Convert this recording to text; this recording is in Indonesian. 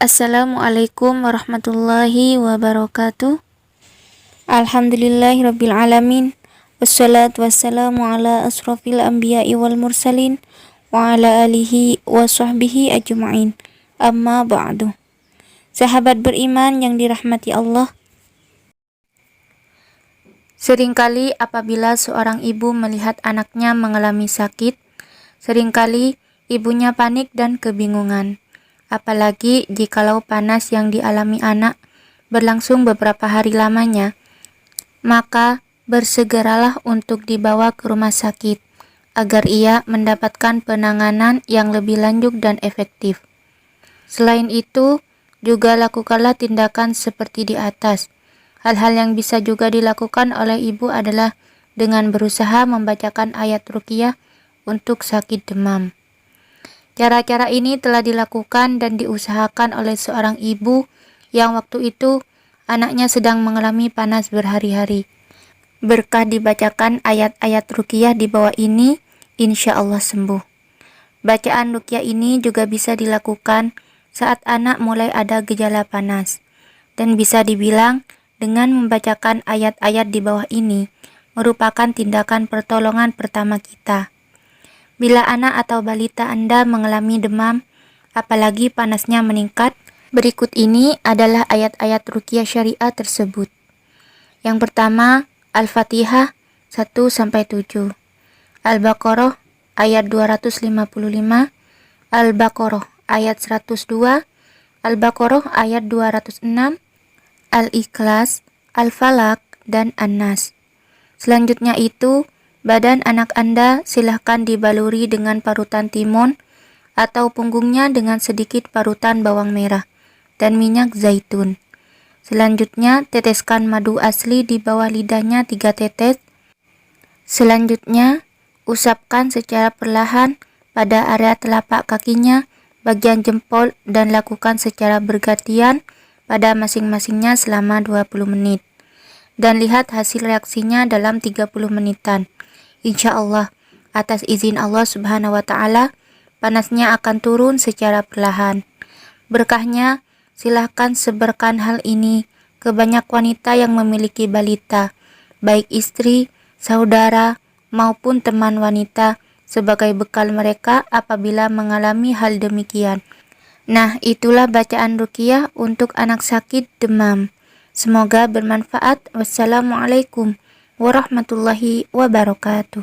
Assalamualaikum warahmatullahi wabarakatuh. Alhamdulillahirabbil alamin. Wassalatu wassalamu ala asrofil anbiya'i wal mursalin wa ala alihi wa sahbihi ajma'in. Amma ba'du. Sahabat beriman yang dirahmati Allah, seringkali apabila seorang ibu melihat anaknya mengalami sakit, seringkali ibunya panik dan kebingungan. Apalagi jikalau panas yang dialami anak berlangsung beberapa hari lamanya, maka bersegeralah untuk dibawa ke rumah sakit agar ia mendapatkan penanganan yang lebih lanjut dan efektif. Selain itu, juga lakukanlah tindakan seperti di atas. Hal-hal yang bisa juga dilakukan oleh ibu adalah dengan berusaha membacakan ayat ruqyah untuk sakit demam. Cara-cara ini telah dilakukan dan diusahakan oleh seorang ibu yang waktu itu anaknya sedang mengalami panas berhari-hari. Berkah dibacakan ayat-ayat ruqyah di bawah ini, insya Allah sembuh. Bacaan ruqyah ini juga bisa dilakukan saat anak mulai ada gejala panas. Dan bisa dibilang dengan membacakan ayat-ayat di bawah ini merupakan tindakan pertolongan pertama kita. Bila anak atau balita Anda mengalami demam, apalagi panasnya meningkat, berikut ini adalah ayat-ayat ruqyah syariah tersebut. Yang pertama, Al-Fatihah 1-7, Al-Baqarah ayat 255, Al-Baqarah ayat 102, Al-Baqarah ayat 206, Al-Ikhlas, Al-Falaq, dan An-Nas. Selanjutnya itu, badan anak Anda silahkan dibaluri dengan parutan timun atau punggungnya dengan sedikit parutan bawang merah dan minyak zaitun. Selanjutnya, teteskan madu asli di bawah lidahnya 3 tetes. Selanjutnya, usapkan secara perlahan pada area telapak kakinya, bagian jempol, dan lakukan secara bergantian pada masing-masingnya selama 20 menit. Dan lihat hasil reaksinya dalam 30 menitan. Insya Allah, atas izin Allah Subhanahu wa Ta'ala, panasnya akan turun secara perlahan. Berkahnya, silahkan sebarkan hal ini ke banyak wanita yang memiliki balita, baik istri, saudara, maupun teman wanita, sebagai bekal mereka apabila mengalami hal demikian. Nah, itulah bacaan ruqyah untuk anak sakit demam. Semoga bermanfaat. Wassalamualaikum warahmatullahi wabarakatuh.